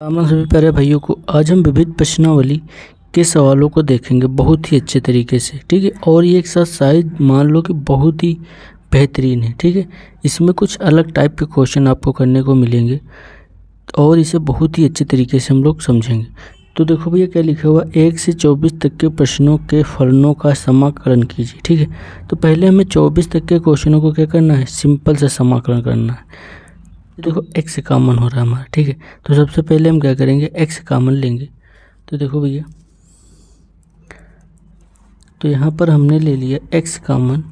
राम सभी प्यारे भाइयों को आज हम विविध प्रश्नावली के सवालों को देखेंगे बहुत ही अच्छे तरीके से। ठीक है, और ये एक साथ शायद मान लो कि बहुत ही बेहतरीन है। ठीक है, इसमें कुछ अलग टाइप के क्वेश्चन आपको करने को मिलेंगे और इसे बहुत ही अच्छे तरीके से हम लोग समझेंगे। तो देखो भैया क्या लिखा हुआ, 1 से 24 तक के प्रश्नों के फलनों का समाकलन कीजिए। ठीक है, तो पहले हमें 24 तक के क्वेश्चनों को क्या करना है, सिंपल से समाकलन करना है। देखो x कॉमन हो रहा है हमारा। ठीक है, तो सबसे पहले हम क्या करेंगे, x कॉमन लेंगे। तो देखो भैया, तो यहाँ पर हमने ले लिया x कॉमन,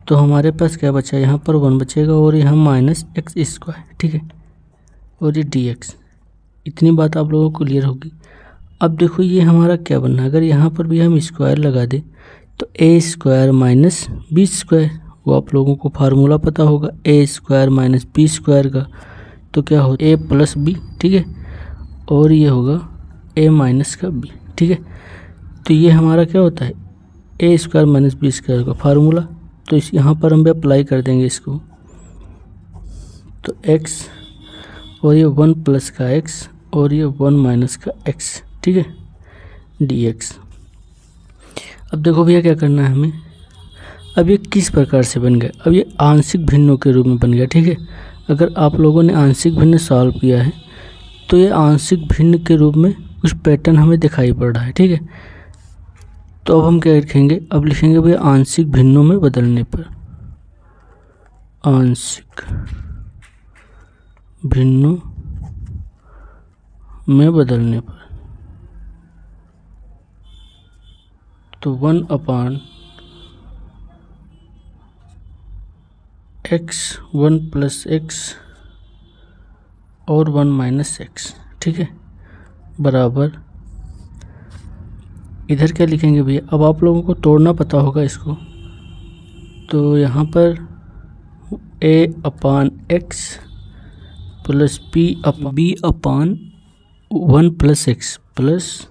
तो हमारे पास क्या बचा, यहाँ पर 1 बचेगा और यहाँ माइनस एक्स स्क्वायर। ठीक है, और ये dx। इतनी बात आप लोगों को क्लियर होगी। अब देखो ये हमारा क्या बनना है, अगर यहाँ पर भी हम स्क्वायर लगा दें तो a square minus B square, वो आप लोगों को फार्मूला पता होगा, a square minus B square का, तो क्या हो a प्लस बी। ठीक है, और ये होगा a माइनस का b। ठीक है, तो ये हमारा क्या होता है, a square minus B square का फार्मूला। तो इस यहाँ पर हम भी अप्लाई कर देंगे इसको, तो x और ये 1 प्लस का x और ये 1 माइनस का x। ठीक है, dx। अब देखो भैया क्या करना है हमें, अब ये किस प्रकार से बन गया, अब ये आंशिक भिन्नों के रूप में बन गया। ठीक है, अगर आप लोगों ने आंशिक भिन्न सॉल्व किया है तो ये आंशिक भिन्न के रूप में कुछ पैटर्न हमें दिखाई पड़ रहा है। ठीक है, तो अब हम क्या लिखेंगे, अब लिखेंगे भैया आंशिक भिन्नों में बदलने पर, आंशिक भिन्नों में बदलने पर, तो 1 x 1 प्लस x और 1 माइनस x। ठीक है, बराबर इधर क्या लिखेंगे भैया, अब आप लोगों को तोड़ना पता होगा इसको, तो यहाँ पर a upon x plus b upon 1 plus x plus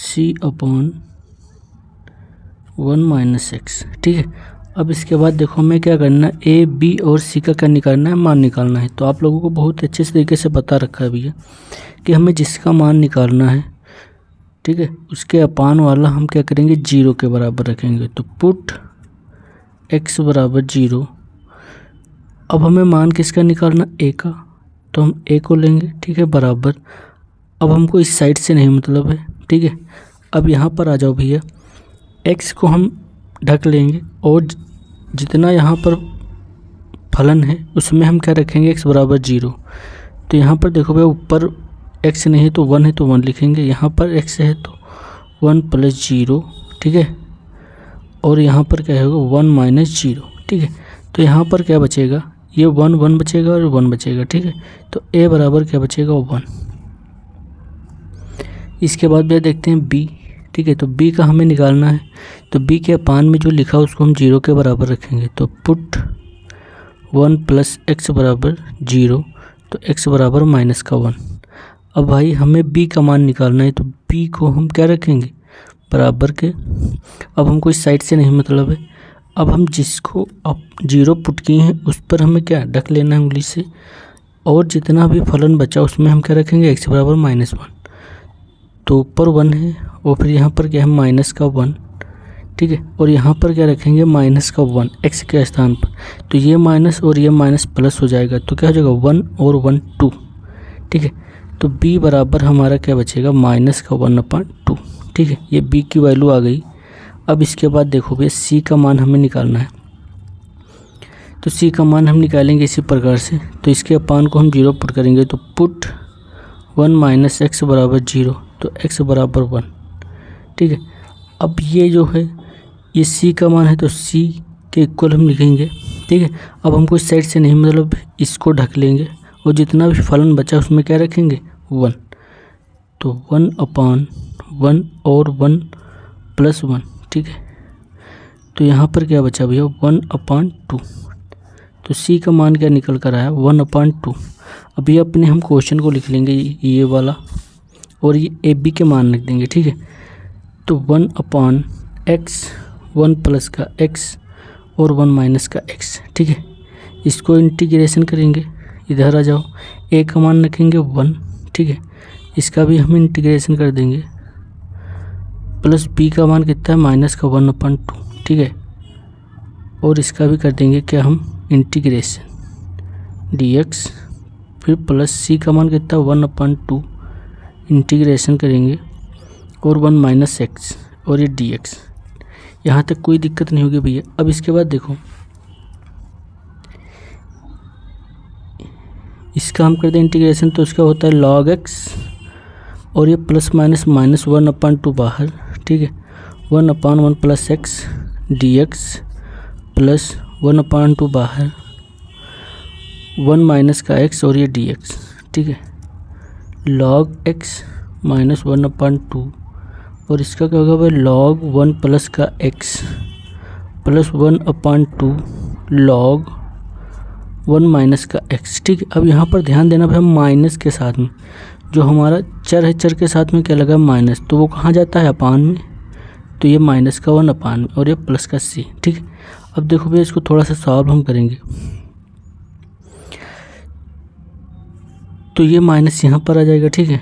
c upon 1 minus x. ठीक है, अब इसके बाद देखो हमें क्या करना है, ए बी और सी का क्या निकालना है, मान निकालना है। तो आप लोगों को बहुत अच्छे से तरीके से बता रखा है भैया कि हमें जिसका मान निकालना है, ठीक है, उसके अपान वाला हम क्या करेंगे, 0 के बराबर रखेंगे। तो पुट x बराबर 0। अब हमें मान किसका निकालना, a का, तो हम a को लेंगे। ठीक है, बराबर, अब हमको इस साइड से नहीं मतलब है। ठीक है, अब यहाँ पर आ जाओ भैया, x को हम ढक लेंगे और जितना यहाँ पर फलन है उसमें हम क्या रखेंगे, x बराबर 0। तो यहाँ पर देखो भैया, ऊपर x नहीं है तो 1 है तो 1 लिखेंगे, यहाँ पर x है तो 1 प्लस 0। ठीक है, और यहाँ पर क्या होगा, 1 माइनस 0। ठीक है, तो यहाँ पर क्या बचेगा, ये 1 बचेगा और 1 बचेगा। ठीक है, तो a बराबर क्या बचेगा, 1। इसके बाद भैया देखते हैं b। ठीक है, तो b का हमें निकालना है, तो b के अपान में जो लिखा उसको हम 0 के बराबर रखेंगे। तो पुट 1 प्लस x बराबर 0, तो x बराबर माइनस का 1। अब भाई हमें b का मान निकालना है, तो b को हम क्या रखेंगे, बराबर के। अब हमको इस साइड से नहीं मतलब है, अब हम जिसको अब 0 पुट किए हैं उस पर हमें क्या ढक लेना है उंगली से, और जितना भी फलन बचा उसमें हम क्या रखेंगे, x बराबर माइनस 1। तो ऊपर 1 है और फिर यहाँ पर क्या है, माइनस का 1। ठीक है, और यहाँ पर क्या रखेंगे, माइनस का 1 x के स्थान पर। तो ये माइनस और ये माइनस प्लस हो जाएगा, तो क्या हो जाएगा, 1 और 1 2। ठीक है, तो b बराबर हमारा क्या बचेगा, माइनस का 1/2। ठीक है, ये b की वैल्यू आ गई। अब इसके बाद देखो भैया c का मान हमें निकालना है, तो c का मान हम निकालेंगे इसी प्रकार से। तो इसके अपान को हम 0 पुट करेंगे, तो पुट 1 माइनस एक्स बराबर 0, तो x बराबर 1। ठीक है, अब ये जो है ये c का मान है, तो c के इक्वल हम लिखेंगे। ठीक है, अब हमको इस साइड से नहीं मतलब इसको ढक लेंगे और जितना भी फलन बचा उसमें क्या रखेंगे, 1। तो 1/1 और 1 प्लस 1। ठीक है, तो यहाँ पर क्या बचा भैया, 1/2। तो c का मान क्या निकल कर आया, 1/2। अभी अपने हम क्वेश्चन को लिख लेंगे ये वाला, और ये ए बी के मान रख देंगे। ठीक है, तो 1/x 1 प्लस का x और 1 माइनस का x। ठीक है, इसको इंटीग्रेशन करेंगे, इधर आ जाओ, ए का मान रखेंगे 1, ठीक है, इसका भी हम इंटीग्रेशन कर देंगे, प्लस बी का मान कितना है माइनस का 1/2, ठीक है, और इसका भी कर देंगे क्या हम इंटीग्रेशन dx, फिर प्लस सी का मान कितना 1/2 इंटीग्रेशन करेंगे और 1 माइनस एक्स और ये dx। यहाँ तक कोई दिक्कत नहीं होगी भैया। अब इसके बाद देखो इसका हम करते हैं इंटीग्रेशन, तो इसका होता है log x और ये प्लस माइनस माइनस 1/2 बाहर, ठीक है, 1/1 प्लस एक्स dx प्लस 1/2 बाहर 1 माइनस का x और ये dx, ठीक है, log x माइनस 1/2 और इसका क्या होगा भाई log 1 प्लस का x प्लस 1/2 log 1 माइनस का x, ठीक है। अब यहाँ पर ध्यान देना भाई हम माइनस के साथ में जो हमारा चर है, चर के साथ में क्या लगा माइनस, तो वो कहाँ जाता है अपान में, तो ये माइनस का 1 अपान में और ये प्लस का c, ठीक है। अब देखो भैया इसको थोड़ा सा सॉल्व हम करेंगे, तो ये माइनस यहाँ पर आ जाएगा, ठीक है,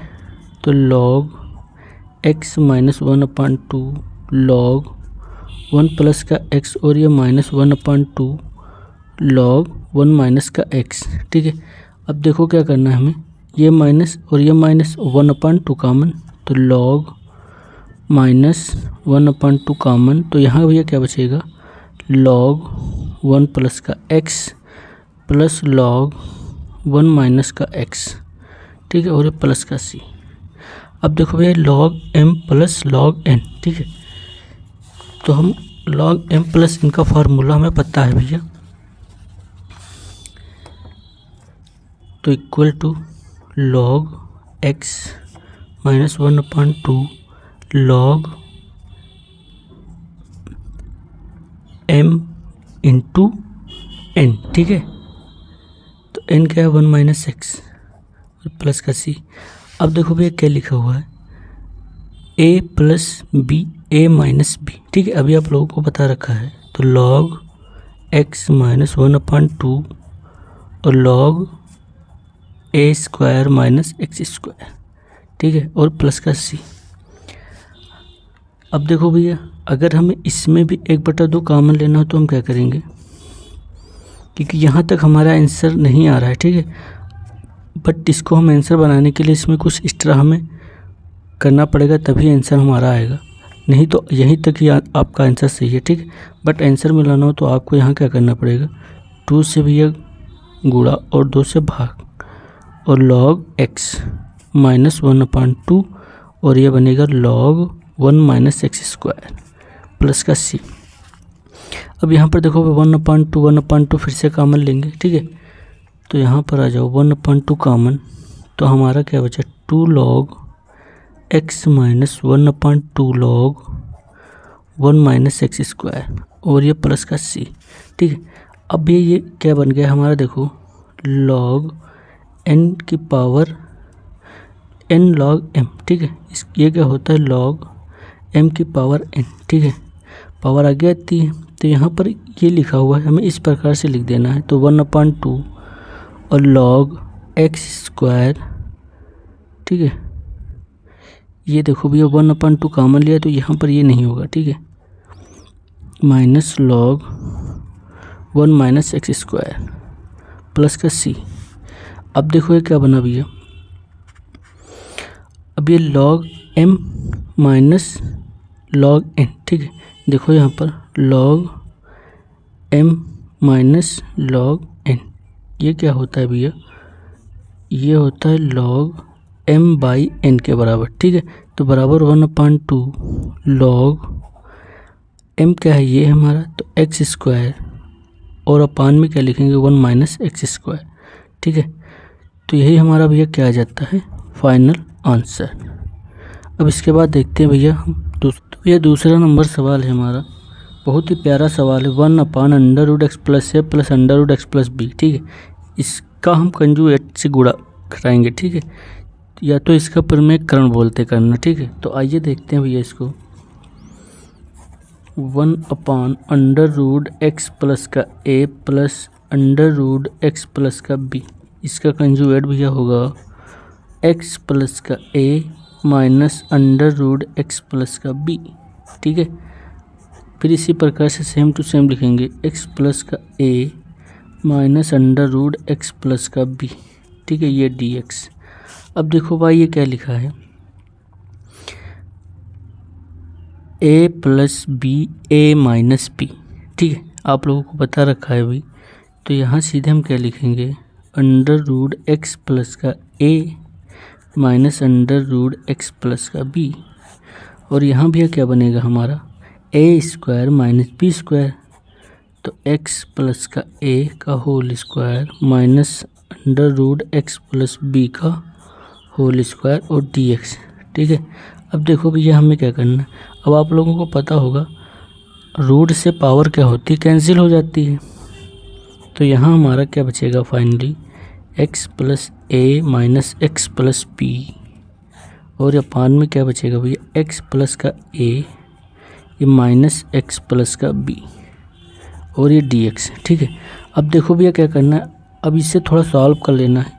तो log x minus 1/2 log 1 plus का x और ये माइनस 1/2 log 1 माइनस का x, ठीक है। अब देखो क्या करना है हमें, ये माइनस और ये माइनस 1/2 कॉमन, तो log माइनस 1/2 कॉमन, तो यहाँ भैया क्या बचेगा log 1 प्लस का x प्लस log 1 माइनस का x, ठीक है, और ये प्लस का c। अब देखो भैया log m plus log n, ठीक है, तो हम log m प्लस इनका फार्मूला हमें पता है भैया, तो equal to log x minus 1/2 log m into n, ठीक है, तो n क्या है 1 माइनस एक्स प्लस का c। अब देखो भैया क्या लिखा हुआ है a plus B a minus B, ठीक है, अभी आप लोगों को बता रखा है, तो log x माइनस 1/2 और log a square minus x square, ठीक है, और प्लस का c। अब देखो भैया अगर हमें इसमें भी 1/2 कॉमन लेना हो तो हम क्या करेंगे, क्योंकि यहाँ तक हमारा आंसर नहीं आ रहा है, ठीक है, बट इसको हम आंसर बनाने के लिए इसमें कुछ एक्स्ट्रा हमें करना पड़ेगा तभी आंसर हमारा आएगा, नहीं तो यहीं तक ही आपका आंसर सही है, ठीक है। बट आंसर मिलाना हो तो आपको यहाँ क्या करना पड़ेगा, 2 से भैया गुणा और 2 से भाग और log x माइनस 1/2 और ये बनेगा log 1 minus x square plus का c। अब यहाँ पर देखो 1/2 फिर से कॉमन लेंगे, ठीक है, तो यहाँ पर आ जाओ 1/2 कॉमन, तो हमारा क्या बचा 2 log x minus 1/2 log 1 minus x square और ये प्लस का c, ठीक है। अब ये क्या बन गया हमारा, देखो log n की पावर n log m, ठीक है, ये क्या होता है log m की पावर n, ठीक है, पावर आगे आती है, तो यहाँ पर ये लिखा हुआ है हमें इस प्रकार से लिख देना है, तो 1/2 और log x स्क्वायर, ठीक है, ये देखो भैया 1/2 कॉमन लिया तो यहाँ पर ये नहीं होगा, ठीक है, minus log 1 minus x square plus का c। अब देखो ये क्या बना भैया, अब ये log m minus log n, ठीक है, देखो यहाँ पर log m minus log n, ये क्या होता है भैया, ये होता है log m बाई n के बराबर, ठीक है, तो बराबर 1/2 log m क्या है ये हमारा, तो एक्स स्क्वायर और अपान में क्या लिखेंगे 1 माइनस एक्स स्क्वायर, ठीक है, तो यही हमारा भैया क्या आ जाता है फाइनल आंसर। अब इसके बाद देखते हैं भैया हम भैया दूसरा नंबर सवाल है हमारा, बहुत ही प्यारा सवाल है, 1/√x प्लस ए प्लस √x प्लस बी, ठीक है, इसका हम कंजुगेट से गुणा कराएंगे, ठीक है, या तो इसका प्रमेयकरण बोलते करना, ठीक है। तो आइए देखते हैं भैया इसको, 1/√x प्लस का a plus under root x plus का बी, इसका कंजुगेट भैया होगा एक्स प्लस का A minus under root x plus का बी। ठीक है, फिर इसी प्रकार से सेम टू सेम लिखेंगे एक्स प्लस का A minus under root x plus का बी। ठीक है, ये डी एक्स। अब देखो भाई ये क्या लिखा है, ए प्लस बी ए माइनस बी। ठीक है, आप लोगों को बता रखा है भाई, तो यहाँ सीधे हम क्या लिखेंगे, अंडर रूट एक्स प्लस का A minus under root x plus का बी। और यहाँ भी क्या बनेगा हमारा, A square minus B square, तो एक्स प्लस का ए का whole square minus under root x plus B का होल स्क्वायर और डी एक्स। ठीक है, अब देखो भैया हमें क्या करना है, अब आप लोगों को पता होगा रूट से पावर क्या होती है, कैंसिल हो जाती है। तो यहाँ हमारा क्या बचेगा फाइनली, एक्स प्लस ए माइनस एक्स प्लस बी, और ये पान में क्या बचेगा भैया, एक्स प्लस का ए ये माइनस एक्स प्लस का बी और ये डी एक्स। ठीक है, अब देखो भैया क्या करना है, अब इसे थोड़ा सॉल्व कर लेना है।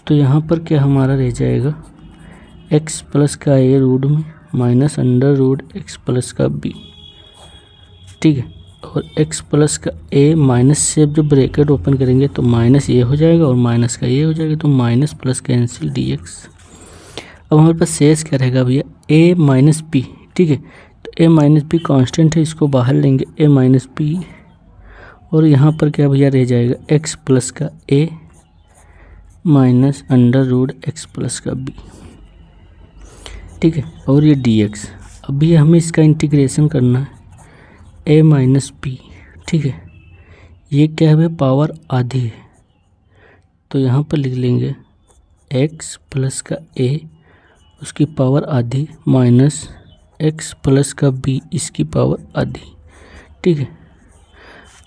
तो यहाँ पर क्या हमारा रह जाएगा, एक्स प्लस का ए रूट में minus under root x plus का बी। ठीक है, और एक्स प्लस का ए माइनस से जब ब्रैकेट ओपन करेंगे तो माइनस ये हो जाएगा और माइनस का ये हो जाएगा, तो minus plus cancel D x. अब हमारे पास शेष क्या रहेगा भैया, ए माइनस बी। ठीक है, तो ए माइनस बी कॉन्स्टेंट है, इसको बाहर लेंगे ए माइनस बी, और यहाँ पर क्या भैया रह जाएगा, एक्स प्लस का A minus under root x plus का बी। ठीक है, और ये डी एक्स। अभी हमें इसका इंटीग्रेशन करना है, ए माइनस बी। ठीक है, ये क्या है, पावर आधी है, तो यहाँ पर लिख लेंगे एक्स प्लस का ए उसकी पावर आधी माइनस एक्स प्लस का बी इसकी पावर आधी। ठीक है,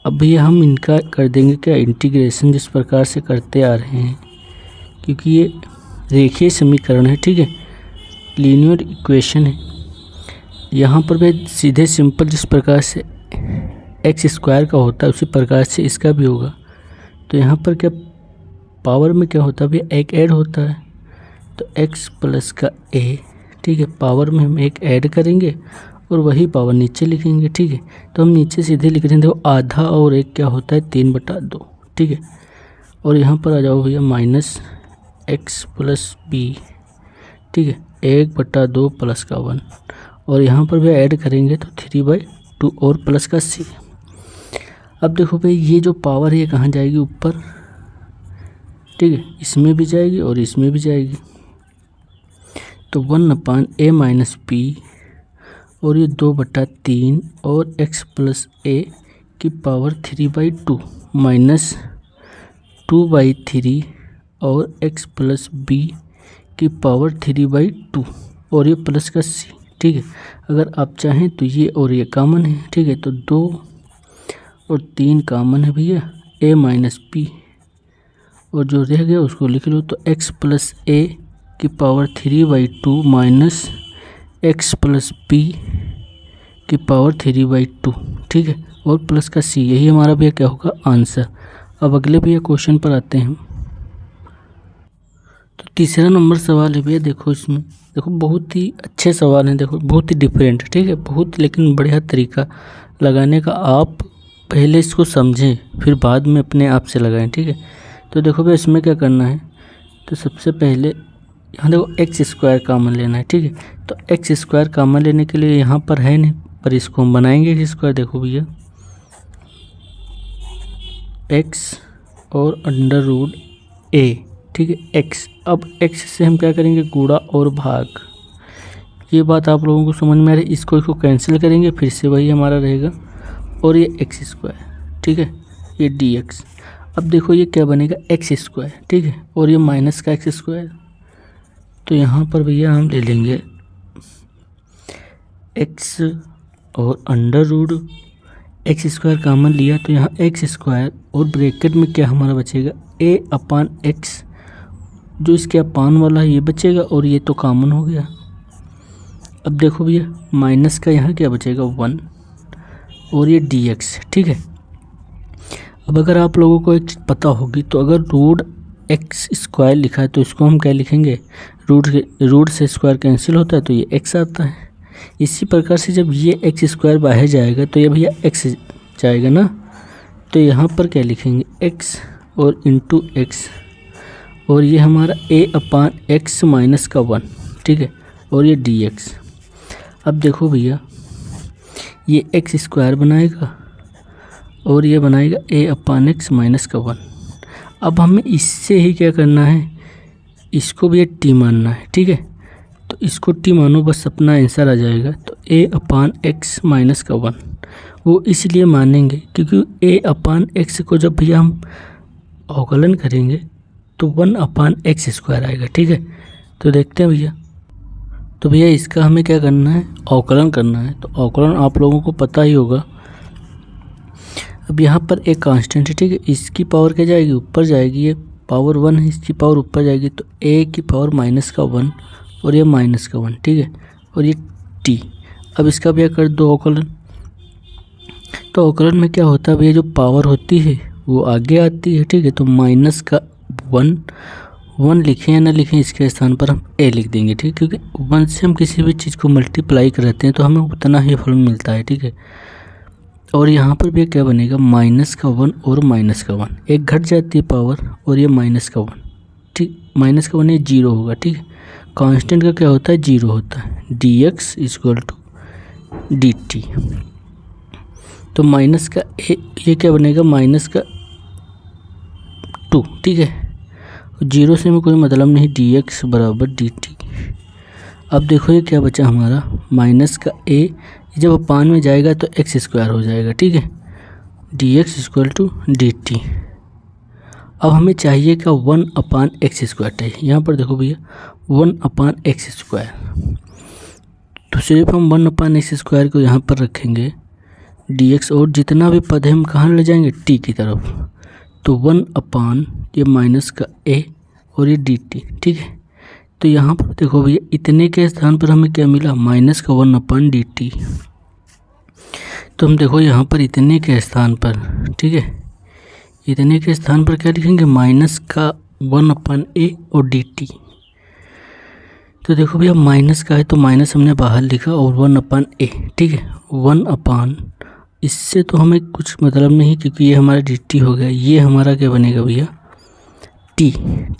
अभी हम इनका कर देंगे क्या, इंटीग्रेशन जिस प्रकार से करते आ रहे हैं, क्योंकि ये रेखीय समीकरण है। ठीक है, लीनियर इक्वेशन है। यहाँ पर भी सीधे सिंपल जिस प्रकार से एक्स स्क्वायर का होता है उसी प्रकार से इसका भी होगा। तो यहाँ पर क्या पावर में क्या होता है, भी एक ऐड होता है, तो एक्स प्लस का ए। ठीक है, पावर में हम एक ऐड करेंगे और वही पावर नीचे लिखेंगे। ठीक है, तो हम नीचे सीधे लिख रहे हैं, देखो आधा और एक क्या होता है, 3/2। ठीक है, और यहाँ पर आ जाओ भैया माइनस एक्स प्लस बी। ठीक है, 1/2 प्लस का 1, और यहाँ पर भी ऐड करेंगे तो 3/2 और प्लस का सी। अब देखो भाई ये जो पावर है ये कहाँ जाएगी, ऊपर। ठीक है, इसमें भी जाएगी और इसमें भी जाएगी, तो 1/a माइनस बी, और ये 2/3 और x प्लस ए की पावर 3/2 माइनस 2/3 और x प्लस बी की पावर 3/2 और ये प्लस का सी। ठीक है, अगर आप चाहें तो ये और ये कॉमन है। ठीक है, तो 2 और 3 कॉमन है भैया, a माइनस बी, और जो रह गया उसको लिख लो, तो x प्लस ए की power 3/2 minus X plus B की पावर 3/2। ठीक है, और प्लस का सी, यही हमारा भैया क्या होगा, आंसर। अब अगले भैया क्वेश्चन पर आते हैं। तो तीसरा नंबर सवाल है भैया, देखो इसमें देखो बहुत ही अच्छे सवाल हैं, देखो बहुत ही डिफरेंट। ठीक है, बहुत लेकिन बढ़िया तरीका लगाने का, आप पहले इसको समझें फिर बाद में अपने आप से लगाएं। ठीक है, तो देखो भैया इसमें क्या करना है, तो सबसे पहले यहाँ देखो एक्स स्क्वायर कॉमन लेना है। ठीक है, तो एक्स स्क्वायर कॉमन लेने के लिए यहाँ पर है नहीं, पर इसको हम बनाएंगे एक्स स्क्वायर। देखो भैया एक्स और अंडर रूट ए। ठीक है, एक्स, अब एक्स से हम क्या करेंगे, गुणा और भाग। ये बात आप लोगों को समझ में आ रही है। इसको कैंसिल करेंगे, फिर से वही हमारा रहेगा, और ये एक्स स्क्वायर। ठीक है, ये डी एक्स। अब देखो ये क्या बनेगा, एक्स स्क्वायर। ठीक है, और ये माइनस का एक्स स्क्वायर, तो यहाँ पर भैया हम ले लेंगे एक्स और under root X square common लिया, तो यहाँ एक्स स्क्वायर और ब्रैकेट में क्या हमारा बचेगा, a अपान एक्स, जो इसके अपान वाला है ये बचेगा, और ये तो कॉमन हो गया। अब देखो भैया माइनस का यहाँ क्या बचेगा, 1, और ये डी एक्स। ठीक है, अब अगर आप लोगों को एक चीज़ पता होगी, तो अगर रूट एक्स स्क्वायर लिखा है तो इसको हम क्या लिखेंगे, रूट से स्क्वायर कैंसिल होता है तो ये एक्स आता है। इसी प्रकार से जब ये एक्स स्क्वायर बाहर जाएगा तो ये भैया एक्स जाएगा ना, तो यहाँ पर क्या लिखेंगे, एक्स और इंटू एक्स, और ये हमारा ए अपान एक्स माइनस का 1, ठीक है, और ये डी एक्स। अब देखो भैया ये एक्स स्क्वायर बनाएगा और ये बनाएगा ए अपान एक्स माइनस का 1। अब हमें इससे ही क्या करना है, इसको भी एक टी मानना है, ठीक है, तो इसको टी मानो, बस अपना आंसर आ जाएगा। तो ए अपान एक्स माइनस का 1 वो इसलिए मानेंगे क्योंकि ए अपान एक्स को जब भैया हम अवकलन करेंगे तो 1 अपान एक्स स्क्वायर आएगा, ठीक है। तो देखते हैं भैया, तो भैया इसका हमें क्या करना है, अवकलन करना है। तो अवकलन आप लोगों को पता ही होगा। अब यहाँ पर एक कांस्टेंट है, ठीक है, इसकी पावर क्या जाएगी, ऊपर जाएगी, ये पावर 1 है, इसकी पावर ऊपर जाएगी, तो ए की पावर माइनस का 1 और ये माइनस का 1, ठीक है, और ये टी। अब इसका भैया कर दो अवकलन। तो अवकलन में क्या होता है भैया, जो पावर होती है वो आगे आती है, ठीक है, तो माइनस का 1 लिखें या ना लिखें, इसके स्थान पर हम ए लिख देंगे, ठीक, क्योंकि 1 से हम किसी भी चीज़ को मल्टीप्लाई करते हैं तो हमें उतना ही फल मिलता है, ठीक है। और यहाँ पर भी क्या बनेगा, माइनस का 1 और माइनस का 1, एक घट जाती है पावर और ये माइनस का 1, ठीक, माइनस का 1 ये 0 होगा, ठीक है। कांस्टेंट का क्या होता है, 0 होता है, D X equal to D T. तो माइनस का ये क्या बनेगा, माइनस का 2, ठीक है, 0 से में कोई मतलब नहीं, डी एक्स बराबर डी टी। अब देखो ये क्या बचा हमारा, माइनस का ए, जब अपान में जाएगा तो एक्स स्क्वायर हो जाएगा, ठीक है, D X equal to D T. अब हमें चाहिए क्या, 1 अपान एक्स स्क्वायर चाहिए। यहाँ पर देखो भैया 1 अपान एक्स स्क्वायर, तो सिर्फ हम 1 अपान एक्स स्क्वायर को यहाँ पर रखेंगे, डी एक्स, और जितना भी पद है हम कहाँ ले जाएंगे, टी की तरफ। तो 1 अपान ये माइनस का ए और ये डी टी, ठीक है। तो यहाँ पर देखो भैया इतने के स्थान पर हमें क्या मिला, माइनस का 1 अपान डी टी। तो हम देखो यहाँ पर इतने के स्थान पर, ठीक है, इतने के स्थान पर क्या लिखेंगे, माइनस का 1 अपान ए और डी टी। तो देखो भैया माइनस का है तो माइनस हमने बाहर लिखा और 1 अपान ए, ठीक है, 1 अपान, इससे तो हमें कुछ मतलब नहीं क्योंकि ये हमारा डी टी हो गया, ये हमारा क्या बनेगा भैया, टी,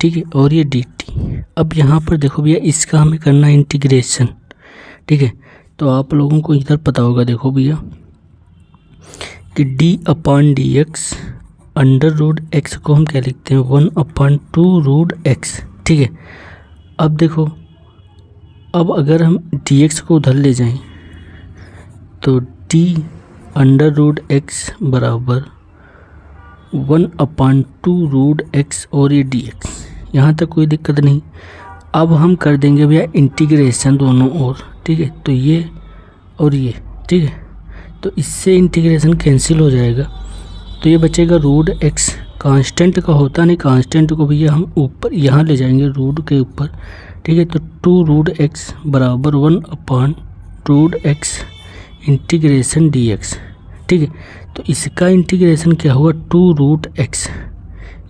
ठीक है, और ये डी टी। अब यहाँ पर देखो भैया इसका हमें करना है इंटीग्रेशन, ठीक है। तो आप लोगों को इधर पता होगा, देखो भैया कि D upon D x under root x को हम क्या लिखते हैं, 1 अपान 2 रूट एक्स, ठीक है। अब देखो, अब अगर हम डी एक्स को उधर ले जाएं तो डी अंडर रूट एक्स बराबर 1 अपान 2 रूट एक्स और ये डी एक्स, यहाँ तक कोई दिक्कत नहीं। अब हम कर देंगे भैया इंटीग्रेशन दोनों ओर, ठीक है, तो ये और ये, ठीक है, तो इससे इंटीग्रेशन कैंसिल हो जाएगा, तो ये बचेगा रूट एक्स। कांस्टेंट का होता नहीं, कांस्टेंट को भैया हम ऊपर यहाँ ले जाएंगे रूट के ऊपर, ठीक है, तो 2 रूट एक्स बराबर 1 upon root X integration D x, ठीक है। तो इसका इंटीग्रेशन क्या हुआ, 2 रूट एक्स,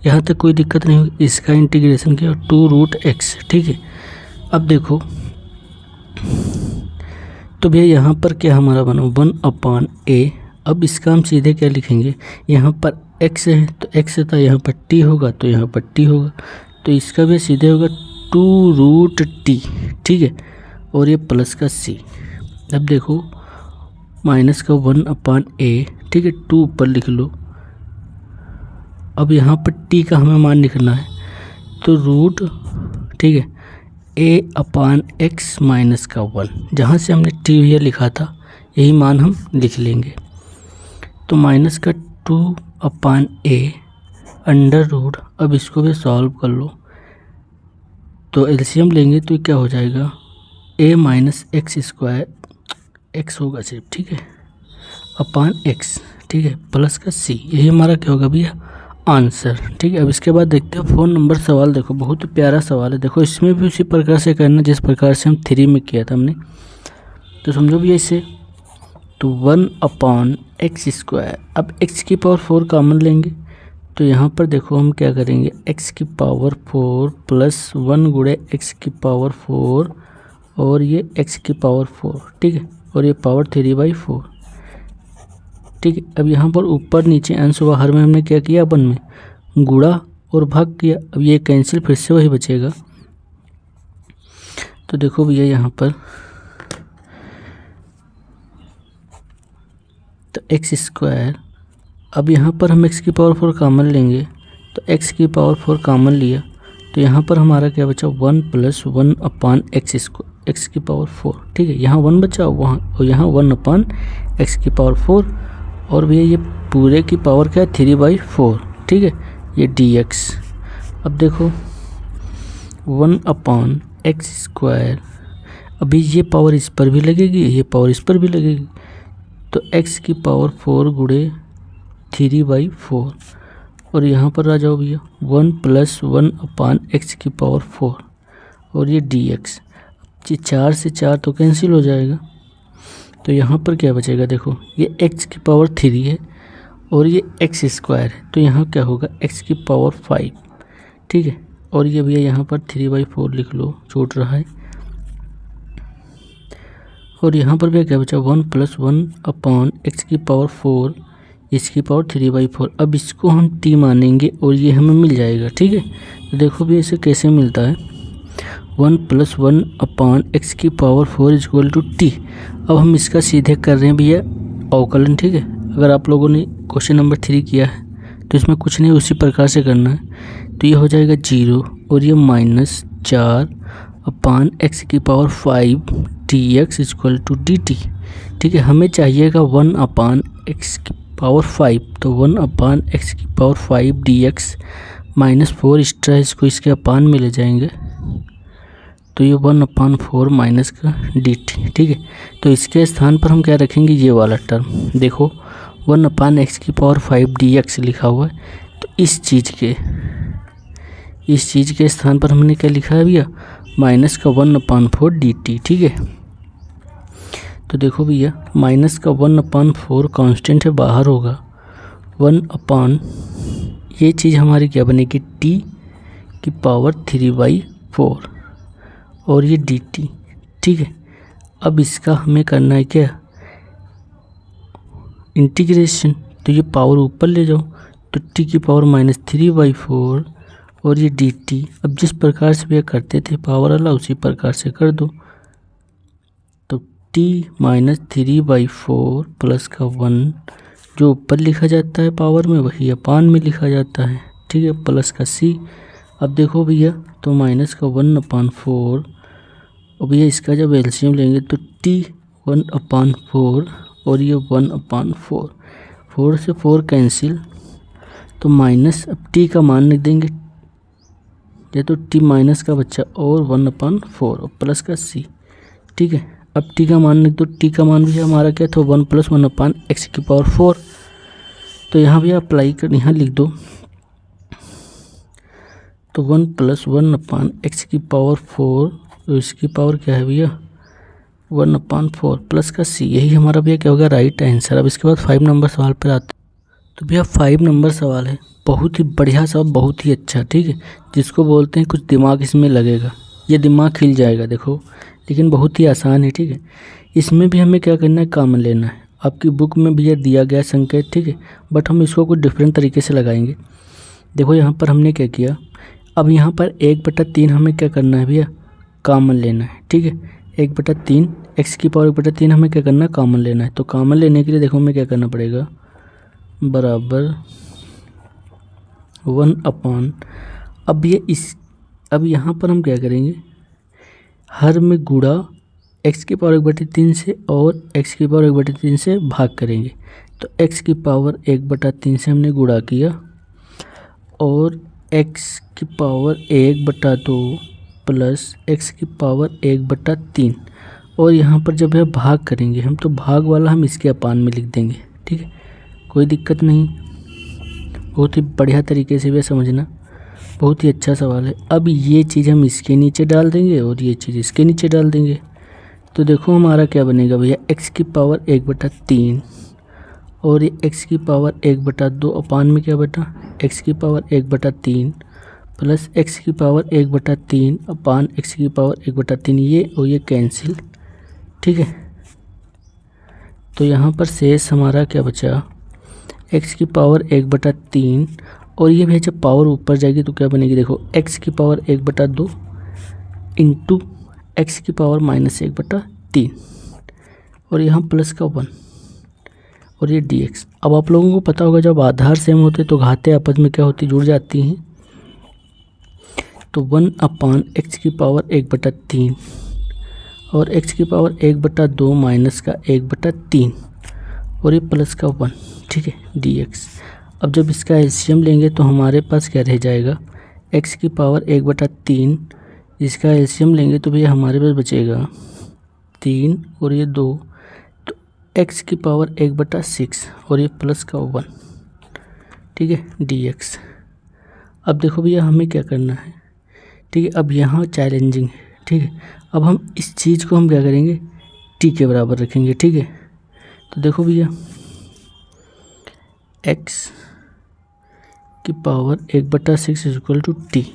यहाँ तक कोई दिक्कत नहीं होगी, इसका इंटीग्रेशन क्या हुआ 2 रूट एक्स, ठीक है। अब देखो तो भैया यहाँ पर क्या हमारा बना 1 अपान ए। अब इसका हम सीधे क्या लिखेंगे, यहाँ पर x है तो x था, यहाँ पर t होगा तो यहाँ पर t होगा, तो इसका भी सीधे होगा 2 रूट टी, ठीक है, और ये प्लस का c। अब देखो माइनस का 1 अपान ए, ठीक है, 2 ऊपर लिख लो। अब यहाँ पर t का हमें मान लिखना है, तो रूट, ठीक है, a अपान एक्स माइनस का 1, जहाँ से हमने t भैया लिखा था यही मान हम लिख लेंगे। तो माइनस का 2 अपान ए अंडर रूट, अब इसको भी सॉल्व कर लो तो एलसीएम लेंगे तो क्या हो जाएगा, a minus x square, x होगा सिर्फ, ठीक है, अपान एक्स, ठीक है, प्लस का c, यही हमारा क्या होगा भैया आंसर, ठीक है। अब इसके बाद देखते हो 4 नंबर सवाल, देखो बहुत प्यारा सवाल है, देखो इसमें भी उसी प्रकार से करना जिस प्रकार से हम 3 में किया था हमने, तो समझो भी इसे, तो 1 अपान एक्स स्क्वायर, अब x की पावर 4 कॉमन लेंगे तो यहाँ पर देखो हम क्या करेंगे, x की पावर 4 प्लस 1 गुणे x की पावर 4 और ये x की पावर 4, ठीक है, और ये पावर 3/4, ठीक है। अब यहाँ पर ऊपर नीचे अंश बाहर में हमने क्या किया, अपन में गुणा और भाग किया। अब ये कैंसिल, फिर से वही बचेगा। तो देखो भैया यहाँ पर तो एक्स स्क्वायर, अब यहाँ पर हम x की पावर 4 कॉमन लेंगे, तो x की पावर 4 कॉमन लिया, तो यहाँ पर हमारा क्या बचा, 1 + 1/x², x की पावर 4, ठीक है। यहाँ 1 बचा, वहाँ और यहाँ 1/x की पावर 4, और भैया ये पूरे की पावर क्या है, 3/4, ठीक है, ये dx। अब देखो 1/x², अभी ये पावर इस पर भी लगेगी, ये पावर इस पर भी लगेगी, तो x की पावर 4 गुणे 3/4, और यहाँ पर आ जाओ भैया 1 + 1/x की पावर 4, और ये dx। ये 4 से 4 तो कैंसिल हो जाएगा, तो यहाँ पर क्या बचेगा, देखो ये x की पावर 3 है और ये x² है, तो यहाँ क्या होगा, x की पावर 5, ठीक है, और ये भैया यहाँ पर 3/4 लिख लो, छूट रहा है, और यहाँ पर भी क्या बचा, 1 + 1/x की पावर 4, इसकी पावर 3/4। अब इसको हम t मानेंगे और ये हमें मिल जाएगा, ठीक है। तो देखो भी इसे कैसे मिलता है, 1 + 1/x की पावर 4 = t। अब हम इसका सीधे कर रहे हैं भैया अवकलन, ठीक है। अगर आप लोगों ने क्वेश्चन नंबर 3 किया है तो इसमें कुछ नहीं, उसी प्रकार से करना है। तो ये हो जाएगा 0 और ये -4/x की पावर 5 dx = dt, ठीक है। हमें चाहिएगा 1/x की पावर 5, तो 1/x की पावर 5 dx -4 एक्स्ट्रा, इसको इसके अपान में ले जाएंगे, तो ये 1/4 माइनस का dt, ठीक है। तो इसके स्थान पर हम क्या रखेंगे, ये वाला टर्म, देखो 1/x की पावर 5 dx लिखा हुआ है, तो इस चीज़ के स्थान पर हमने क्या लिखा है भैया, माइनस का 1/4 dt, ठीक है। तो देखो भैया माइनस का 1/4 कांस्टेंट है, बाहर होगा 1/, ये चीज़ हमारी क्या बनेगी, t की पावर 3/4 और ये dt, ठीक है। अब इसका हमें करना है क्या, इंटीग्रेशन, तो ये पावर ऊपर ले जाओ, तो t की पावर -3/4 और ये dt। अब जिस प्रकार से भैया करते थे पावर वाला, उसी प्रकार से कर दो, तो t -3/4 प्लस का 1, जो ऊपर लिखा जाता है पावर में वही अपान में लिखा जाता है, ठीक है, प्लस का c। अब देखो भैया तो माइनस का 1/4, और भैया इसका जब एलसीएम लेंगे तो t 1/4 और ये 1/4, 4 से 4 कैंसिल, तो माइनस, अब t का मान लिख देंगे, या तो t माइनस का बच्चा और 1/4 और प्लस का c, ठीक है। अब t का मान लिख दो, t का मान भी हमारा क्या था, 1 + 1/x की पावर 4, तो यहाँ भी अप्लाई कर, यहाँ लिख दो, तो 1 + 1/x की पावर 4, तो इसकी पावर क्या है भैया, 1/4 प्लस का c, यही हमारा भैया क्या होगा, राइट आंसर। अब इसके बाद 5 नंबर सवाल पर आते हैं। तो भैया 5 नंबर सवाल है, बहुत ही बढ़िया सवाल, बहुत ही अच्छा, ठीक है, जिसको बोलते हैं कुछ दिमाग इसमें लगेगा, ये दिमाग खिल जाएगा, देखो, लेकिन बहुत ही आसान है, ठीक है। इसमें भी हमें क्या करना है, कॉमन लेना है। आपकी बुक में भैया दिया गया संकेत, ठीक है, बट हम इसको कुछ डिफरेंट तरीके से लगाएंगे। देखो यहाँ पर हमने क्या किया, अब यहाँ पर 1/3 हमें क्या करना है भैया, कॉमन लेना है, ठीक है। 1/3 x की पावर 1/3 हमें क्या करना है, कॉमन लेना है। तो कॉमन लेने के लिए देखो हमें क्या करना पड़ेगा, बराबर 1/, अब ये अब यहाँ पर हम क्या करेंगे, हर में गुणा x की पावर 1/3 से और x की पावर 1/3 से भाग करेंगे। तो x की पावर 1/3 से हमने गुणा किया और x की पावर 1/2 प्लस x की पावर 1/3, और यहाँ पर जब यह भाग करेंगे हम, तो भाग वाला हम इसके अपान में लिख देंगे, ठीक है, कोई दिक्कत नहीं, बहुत ही बढ़िया तरीके से भी समझना, बहुत ही अच्छा सवाल है। अब ये चीज़ हम इसके नीचे डाल देंगे और ये चीज़ इसके नीचे डाल देंगे, तो देखो हमारा क्या बनेगा भैया, x की पावर 1/3 और ये x की पावर 1/2 अपान में क्या बेटा x की पावर 1/3 प्लस x की पावर 1/3 अपान x की पावर 1/3, ये और ये कैंसिल, ठीक है। तो यहाँ पर शेष हमारा क्या बचा, x की पावर 1/3 और ये भी जब पावर ऊपर जाएगी तो क्या बनेगी, देखो x की पावर 1/2 इंटू x की पावर -1/3 और यहाँ प्लस का 1 और ये dx। अब आप लोगों को पता होगा जब आधार सेम होते तो घातें आपस में क्या होती, जुड़ जाती हैं। तो 1 अपान x की पावर 1/3 और x की पावर 1/2 माइनस का 1/3 और ये प्लस का 1, ठीक है, dx। अब जब इसका एलसीएम लेंगे तो हमारे पास क्या रह जाएगा, x की पावर 1/3, इसका एलसीएम लेंगे तो भैया हमारे पास बचेगा 3 और ये 2, तो x की पावर 1/6 और ये प्लस का 1, ठीक है, dx। अब देखो भैया हमें क्या करना है, ठीक है। अब यहाँ चैलेंजिंग है, ठीक है। अब हम इस चीज़ को हम क्या करेंगे, t के बराबर रखेंगे, ठीक है। तो देखो भैया x की पावर 1/6 इक्वल टू टी।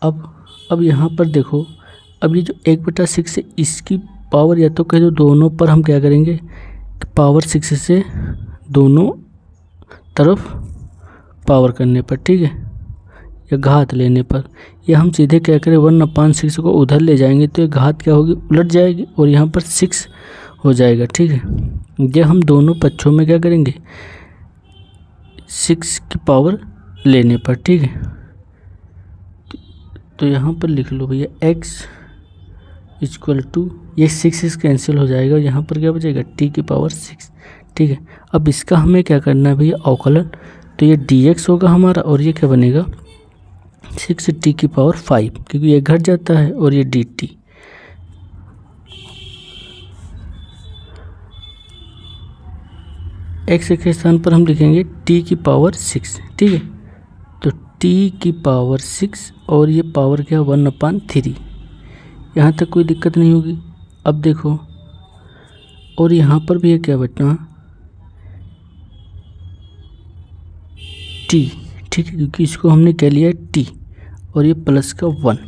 अब यहाँ पर देखो, अब ये जो 1/6 है इसकी पावर या तो कह दो दोनों पर हम क्या करेंगे, पावर 6 से दोनों तरफ पावर करने पर, ठीक है, या घात लेने पर, या हम सीधे क्या करें 1/6 को उधर ले जाएंगे तो ये घात क्या होगी, उलट जाएगी और यहाँ पर 6 हो जाएगा, ठीक है। ये हम दोनों पक्षों में क्या करेंगे 6 की पावर लेने पर, ठीक है। तो यहाँ पर लिख लो भैया x इक्वल टू, ये 6 कैंसिल हो जाएगा, यहाँ पर क्या बचेगा t की पावर 6, ठीक है। अब इसका हमें क्या करना है भैया अवकलन, तो ये dx होगा हमारा और ये क्या बनेगा 6t की पावर 5, क्योंकि ये घट जाता है, और ये dt। x के स्थान पर हम लिखेंगे t की पावर 6, ठीक है। तो t की पावर 6 और ये पावर क्या 1/3, यहाँ तक कोई दिक्कत नहीं होगी। अब देखो और यहाँ पर भी ये क्या बचना t, ठीक है, क्योंकि इसको हमने कह लिया t और ये प्लस का 1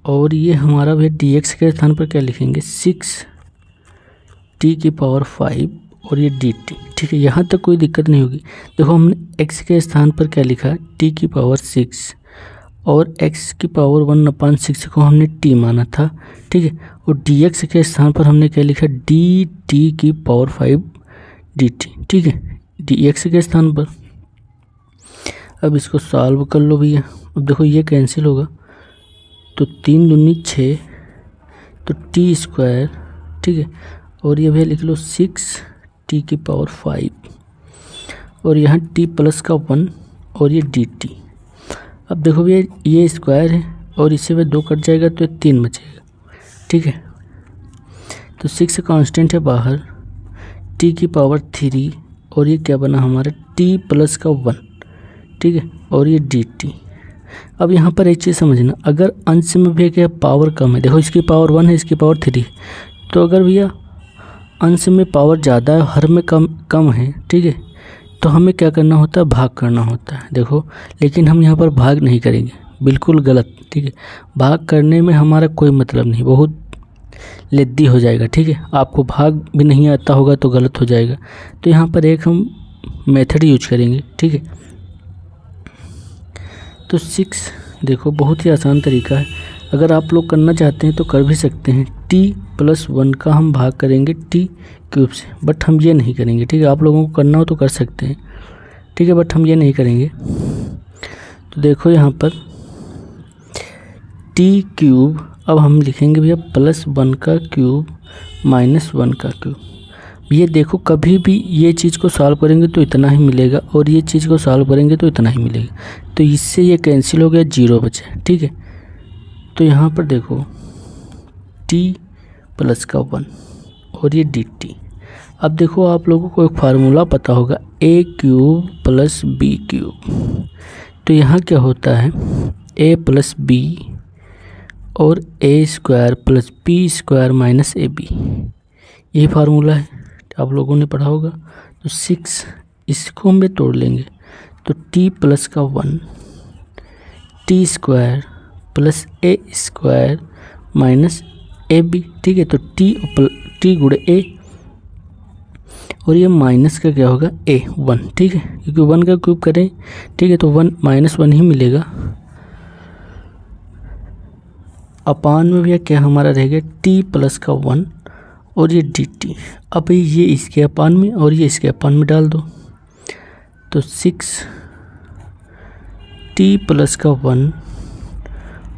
और ये हमारा भी dx के स्थान पर क्या लिखेंगे 6t की पावर 5 और ये dt, ठीक है, यहाँ तक कोई दिक्कत नहीं होगी। देखो हमने x के स्थान पर क्या लिखा t की पावर 6 और x की पावर 1/6 को हमने t माना था, ठीक है, और dx के स्थान पर हमने क्या लिखा dt की पावर 5 dt, ठीक है, dx के स्थान पर। अब इसको सॉल्व कर लो भैया। अब देखो ये कैंसिल होगा तो 3 दूनी 6, तो t², ठीक है, और ये भैया लिख लो 6t की पावर 5 और यहाँ t प्लस का 1 और ये dt। अब देखो भैया ये स्क्वायर है और इससे वह 2 कट जाएगा तो ये 3 बचेगा, ठीक है। तो 6 कांस्टेंट है बाहर, t की पावर 3 और ये क्या बना हमारा t प्लस का 1, ठीक है, और ये dt। अब यहाँ पर एक चीज़ समझना, अगर अंश में भी क्या पावर कम है, देखो इसकी पावर 1 है, इसकी पावर 3, तो अगर भैया अंश में पावर ज़्यादा है, हर में कम है, ठीक है, तो हमें क्या करना होता है भाग करना होता है। देखो लेकिन हम यहाँ पर भाग नहीं करेंगे, बिल्कुल गलत, ठीक है, भाग करने में हमारा कोई मतलब नहीं, बहुत लेद्दी हो जाएगा, ठीक है, आपको भाग भी नहीं आता होगा तो गलत हो जाएगा। तो यहाँ पर एक हम मेथड यूज करेंगे, ठीक है। तो 6 देखो बहुत ही आसान तरीका है, अगर आप लोग करना चाहते हैं तो कर भी सकते हैं। t प्लस 1 का हम भाग करेंगे t³ से, बट हम ये नहीं करेंगे, ठीक है, आप लोगों को करना हो तो कर सकते हैं, ठीक है, बट हम ये नहीं करेंगे। तो देखो यहाँ पर t³ अब हम लिखेंगे भैया +1 का क्यूब -1 का क्यूब। ये देखो कभी भी ये चीज़ को सॉल्व करेंगे तो इतना ही मिलेगा और ये चीज़ को सॉल्व करेंगे तो इतना ही मिलेगा, तो इससे ये कैंसिल हो गया, 0 बचा, ठीक है। तो यहाँ पर देखो t प्लस का 1 और ये dt। अब देखो आप लोगों को एक फार्मूला पता होगा a³ + b³, तो यहाँ क्या होता है a + b और a² + b² - ab, ये फार्मूला है, आप लोगों ने पढ़ा होगा। तो 6 इसको हम तोड़ लेंगे तो t प्लस का 1 T square plus A square minus A B, ठीक है। तो टी गुणे ए और ये माइनस का क्या होगा ए 1, ठीक है, क्योंकि 1 का क्यूब करें, ठीक है, तो 1 -1 ही मिलेगा। अपान में भैया क्या हमारा रहेगा t प्लस का 1 और ये dt। अब ये इसके अपान में और ये इसके अपान में डाल दो तो 6 t प्लस का 1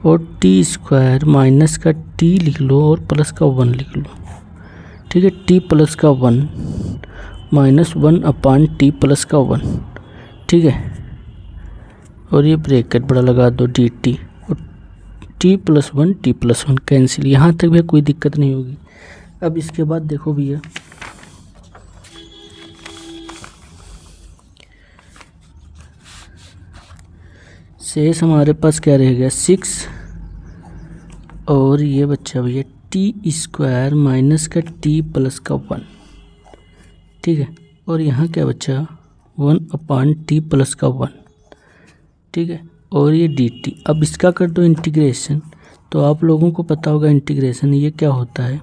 और टी स्क्वायर माइनस का t लिख लो और प्लस का 1 लिख लो, ठीक है। t प्लस का 1 -1 अपान t प्लस का 1, ठीक है, और ये ब्रैकेट बड़ा लगा दो dt और t प्लस 1 कैंसिल। यहाँ तक भी कोई दिक्कत नहीं होगी। अब इसके बाद देखो भैया शेष हमारे पास क्या रहेगा 6 और ये बच्चा भैया टी स्क्वायर माइनस का t प्लस का 1, ठीक है, और यहाँ क्या बच्चा 1 अपान t प्लस का 1, ठीक है, और ये dt। अब इसका कर दो इंटीग्रेशन, तो आप लोगों को पता होगा इंटीग्रेशन ये क्या होता है,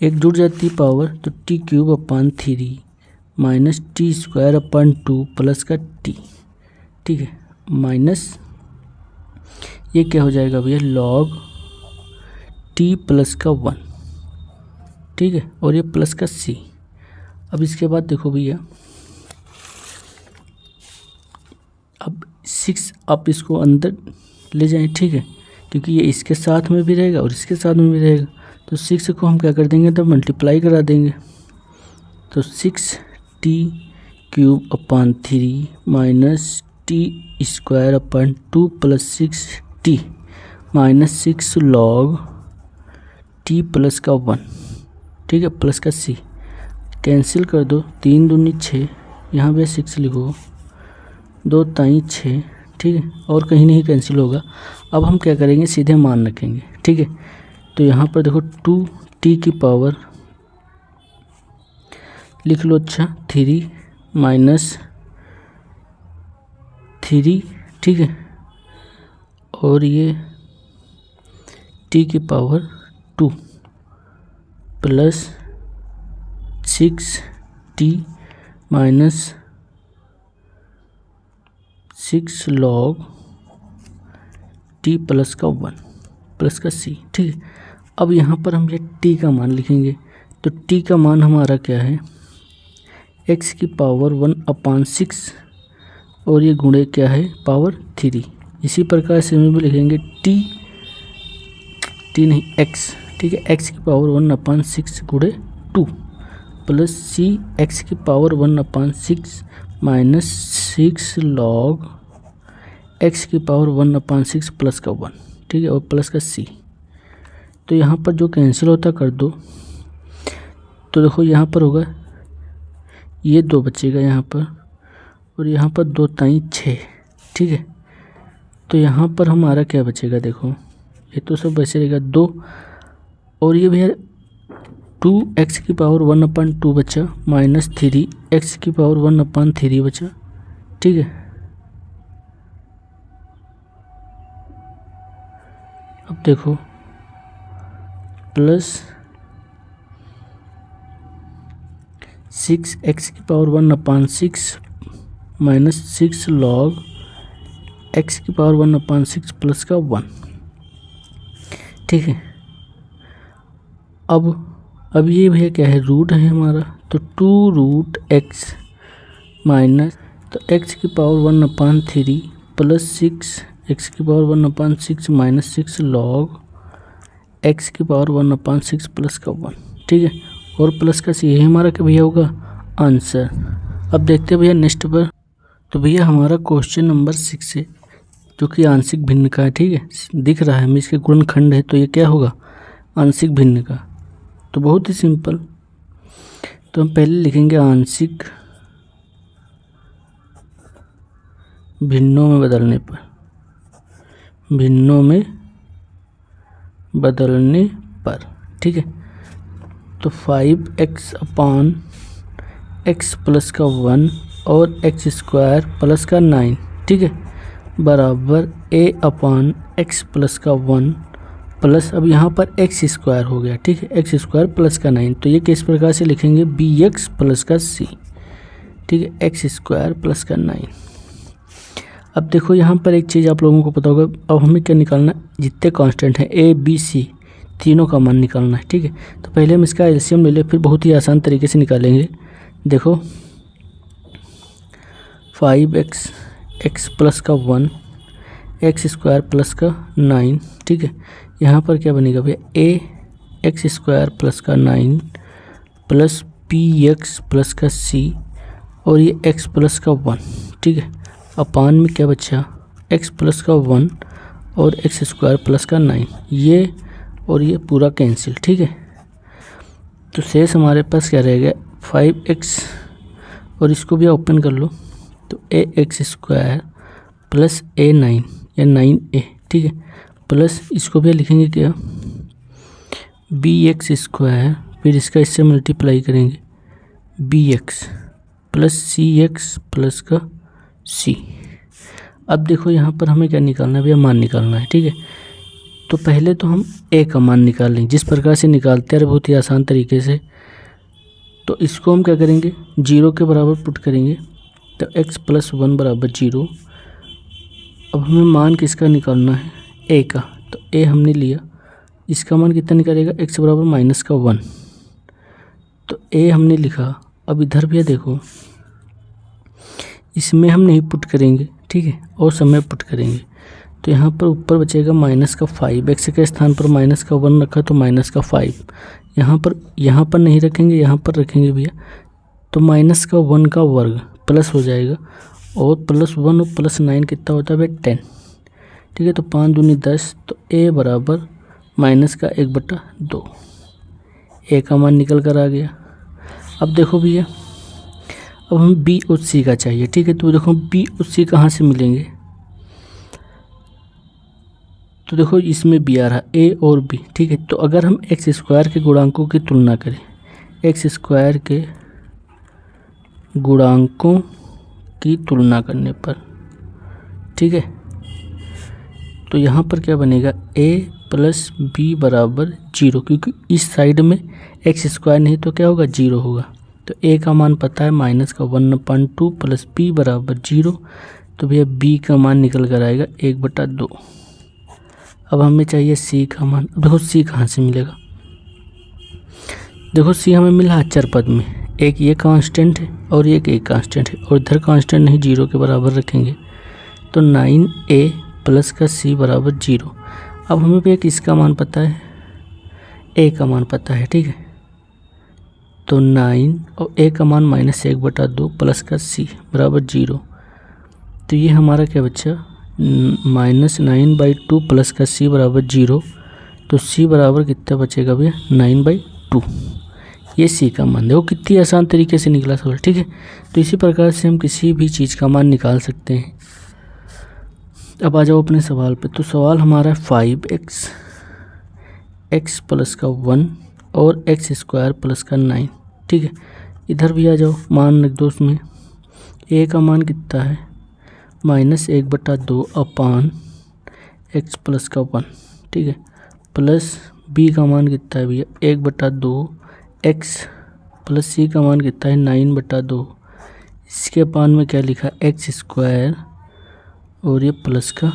एक जुड़ जाती है पावर तो टी क्यूब अपान 3 minus T square upon 2 plus का t, ठीक है, माइनस ये क्या हो जाएगा भैया लॉग t प्लस का 1, ठीक है, और ये प्लस का c। अब इसके बाद देखो भैया अब 6 आप इसको अंदर ले जाएं, ठीक है, क्योंकि ये इसके साथ में भी रहेगा और इसके साथ में भी रहेगा। तो 6 को हम क्या कर देंगे तो मल्टीप्लाई करा देंगे तो 6t क्यूब अपान 3 minus T square upon 2 plus 6t minus 6 log t plus का 1, ठीक है, प्लस का c। कैंसिल कर दो 3 दूनी 6, यहाँ पे 6 लिखो 2 ताई 6, ठीक है, और कहीं नहीं कैंसिल होगा। अब हम क्या करेंगे सीधे मान रखेंगे, ठीक है। तो यहाँ पर देखो 2t की पावर लिख लो, अच्छा 3 माइनस 3, ठीक है, और ये t की power 2 plus 6t minus 6 log t plus का 1 प्लस का c, ठीक है। अब यहाँ पर हम ये t का मान लिखेंगे तो t का मान हमारा क्या है x की पावर 1 अपान 6 और ये गुणे क्या है पावर 3। इसी प्रकार से हम भी लिखेंगे t नहीं x, ठीक है, x की पावर 1 अपान 6 गुणे 2 प्लस c x की पावर 1 अपान 6 माइनस 6 लॉग x की पावर 1 अपान 6 प्लस का 1, ठीक है, और प्लस का c। तो यहाँ पर जो कैंसिल होता कर दो तो देखो यहाँ पर होगा ये 2 बचेगा यहाँ पर और यहाँ पर 2 ताई 6, ठीक है। तो यहाँ पर हमारा क्या बचेगा देखो ये तो सब बचे रहेगा 2 और ये भैया 2x की पावर 1 अपान 2 बचा माइनस 3x की पावर 1 अपान 3 बचा, ठीक है। अब देखो प्लस 6x की पावर 1 अपान 6 माइनस 6 लॉग x की पावर 1 अपान 6 प्लस का 1, ठीक है। अब ये भैया क्या है रूट है हमारा तो 2 रूट x माइनस तो x की पावर 1 अपान 3 प्लस 6 x की पावर 1 अपान 6 माइनस 6 लॉग x की पावर 1 अपान 6 प्लस का 1, ठीक है, और प्लस का c। यही हमारा क्या भैया होगा आंसर। अब देखते हैं भैया नेक्स्ट पर। तो भैया हमारा क्वेश्चन नंबर 6 है जो कि आंशिक भिन्न का है, ठीक है, दिख रहा है हमें इसके गुणनखंड है तो ये क्या होगा आंशिक भिन्न का। तो बहुत ही सिंपल, तो हम पहले लिखेंगे आंशिक भिन्नों में बदलने पर, भिन्नों में बदलने पर, ठीक है। तो 5x अपान x प्लस का 1 और x स्क्वायर प्लस का 9, ठीक है, बराबर a अपान x प्लस का 1 प्लस, अब यहाँ पर x स्क्वायर हो गया, ठीक है, x स्क्वायर प्लस का 9, तो ये किस प्रकार से लिखेंगे, bx प्लस का c, ठीक है, x स्क्वायर प्लस का 9। अब देखो यहाँ पर एक चीज़ आप लोगों को पता होगा, अब हमें क्या निकालना है, जितने कांस्टेंट हैं a b c तीनों का मान निकालना है, ठीक है। तो पहले हम इसका एलसीएम ले लें, फिर बहुत ही आसान तरीके से निकालेंगे। देखो 5x x प्लस का 1 x स्क्वायर प्लस का 9, ठीक है, यहाँ पर क्या बनेगा भैया, a x स्क्वायर प्लस का 9 प्लस पी एक्स प्लस का c और ये x प्लस का 1, ठीक है, अपान में क्या बचा, x प्लस का 1 और x स्क्वायर प्लस का 9, ये और ये पूरा कैंसिल, ठीक है। तो शेष हमारे पास क्या रहेगा, 5x और इसको भी ओपन कर लो, तो ax स्क्वायर प्लस a9 या 9a, ठीक है, प्लस इसको भी लिखेंगे क्या, bx स्क्वायर, फिर इसका इससे मल्टीप्लाई करेंगे bx प्लस cx प्लस का c। अब देखो यहाँ पर हमें क्या निकालना है भैया, मान निकालना है, ठीक है। तो पहले तो हम a का मान निकाल लेंगे, जिस प्रकार से निकालते हैं बहुत ही आसान तरीके से। तो इसको हम क्या करेंगे, 0 के बराबर पुट करेंगे, तो x प्लस 1 बराबर 0। अब हमें मान किसका निकालना है, a का, तो a हमने लिया, इसका मान कितना निकलेगा, x बराबर माइनस का 1, तो a हमने लिखा। अब इधर भी देखो, इसमें हम नहीं पुट करेंगे, ठीक है, और समय पुट करेंगे, तो यहाँ पर ऊपर बचेगा माइनस का 5, x के स्थान पर माइनस का 1 रखा तो माइनस का 5, यहाँ पर नहीं रखेंगे, यहाँ पर रखेंगे भैया, तो माइनस का 1 का वर्ग प्लस हो जाएगा, और प्लस 1 और प्लस 9 कितना होता है भाई, 10, ठीक है। तो 5 दूनी 10, तो a बराबर माइनस का 1/2, a का मान निकल कर आ गया। अब देखो भैया, अब हम b और c का चाहिए, ठीक है। तो देखो b और c कहाँ से मिलेंगे, तो देखो इसमें b आ रहा a और b, ठीक है। तो अगर हम x स्क्वायर के गुणांकों की तुलना करें, x स्क्वायर के गुणांकों की तुलना करने पर, ठीक है, तो यहाँ पर क्या बनेगा, a प्लस b बराबर 0, क्योंकि इस साइड में x स्क्वायर नहीं तो क्या होगा, 0 होगा। तो a का मान पता है माइनस का 1/2 प्लस b बराबर 0, तो भैया b का मान निकल कर आएगा 1/2। अब हमें चाहिए c का मान। अब देखो c कहाँ से मिलेगा, देखो c हमें मिला अचर पद में, एक ये कांस्टेंट है और एक कांस्टेंट है, और इधर कांस्टेंट नहीं 0 के बराबर रखेंगे, तो 9a प्लस का c बराबर 0। अब हमें भी एक इसका मान पता है, a का मान पता है, ठीक है, तो 9 और a का मान माइनस 1/2 प्लस का c बराबर 0, तो ये हमारा क्या बच्चा, -9/2 प्लस का c बराबर 0, तो c बराबर कितना बचेगा भैया, 9/2। ये c का मान, देखो कितनी आसान तरीके से निकला सवाल, ठीक है। तो इसी प्रकार से हम किसी भी चीज़ का मान निकाल सकते हैं। अब आ जाओ अपने सवाल पे। तो सवाल हमारा 5x x प्लस का 1 और x स्क्वायर प्लस का 9, ठीक है। इधर भी आ जाओ, मान रख दो उसमें, a का मान कितना है, -1/2 अपान x प्लस का 1, ठीक है, प्लस b का मान कितना है भैया, 1/2 x प्लस c का मान कितना है, 9/2, इसके अपान में क्या लिखा, x स्क्वायर और ये प्लस का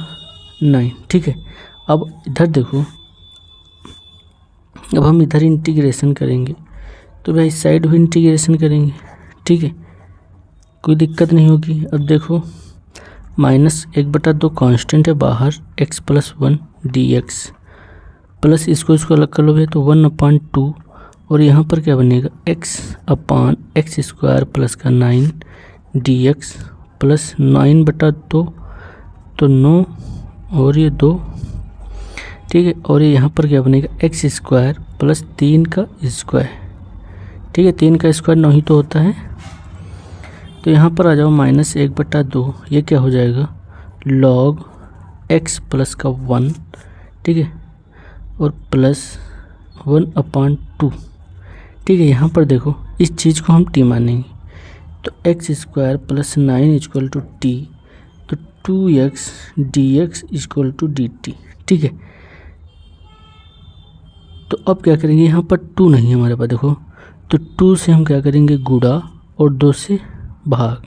9, ठीक है। अब इधर देखो, अब हम इधर इंटीग्रेशन करेंगे, तो भाई इस साइड भी इंटीग्रेशन करेंगे, ठीक है, कोई दिक्कत नहीं होगी। अब देखो -1/2 कांस्टेंट है बाहर, x प्लस 1 dx, प्लस इसको अलग कर लो भैया, तो 1/2, और यहाँ पर क्या बनेगा, x अपान x स्क्वायर प्लस का 9 dx प्लस 9/2, तो 9 और ये 2, ठीक है, और ये यहाँ पर क्या बनेगा, x स्क्वायर प्लस 3 का स्क्वायर, ठीक है, 3 का स्क्वायर 9 ही तो होता है। तो यहाँ पर आ जाओ -1/2, ये क्या हो जाएगा, log x प्लस का 1, ठीक है, और प्लस 1/2, ठीक है। यहाँ पर देखो इस चीज़ को हम टी मानेंगे, तो X square plus 9 equal to टी, तो 2x dx equal to dt, ठीक है। तो अब क्या करेंगे, यहाँ पर 2 नहीं है हमारे पास, देखो तो 2 से हम क्या करेंगे गुणा और 2 से भाग।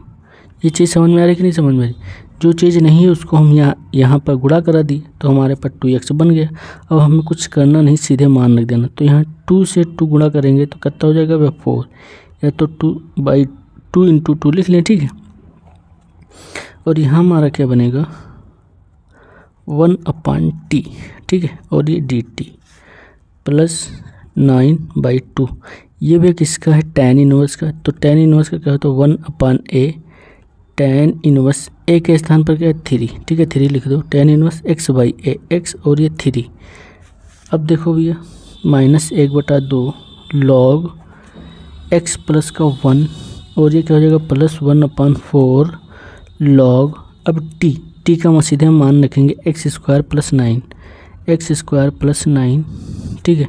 ये चीज़ समझ में आ रही कि नहीं समझ में आ रही? जो चीज़ नहीं है उसको हम यहाँ पर गुणा करा दिए तो हमारे पास 2x बन गया। अब हमें कुछ करना नहीं, सीधे मान रख देना। तो यहाँ 2 से 2 गुणा करेंगे तो कितना हो जाएगा वह 4, या तो 2 इंटू 2 लिख लें, ठीक है। और यहाँ हमारा क्या बनेगा 1/t, ठीक है। और ये dt प्लस 9/2, ये भी किसका है tan इनवर्स का। तो tan इनवर्स का क्या होता है 1/a, tan इनवर्स a के स्थान पर क्या है 3, ठीक है 3 लिख दो, tan इनवर्स x/a x, और ये 3। अब देखो भैया -1/2 log x प्लस का 1, और ये क्या हो जाएगा प्लस 1/4 log, अब t का हम सीधे मान रखेंगे एक्स स्क्वायर प्लस 9, ठीक है।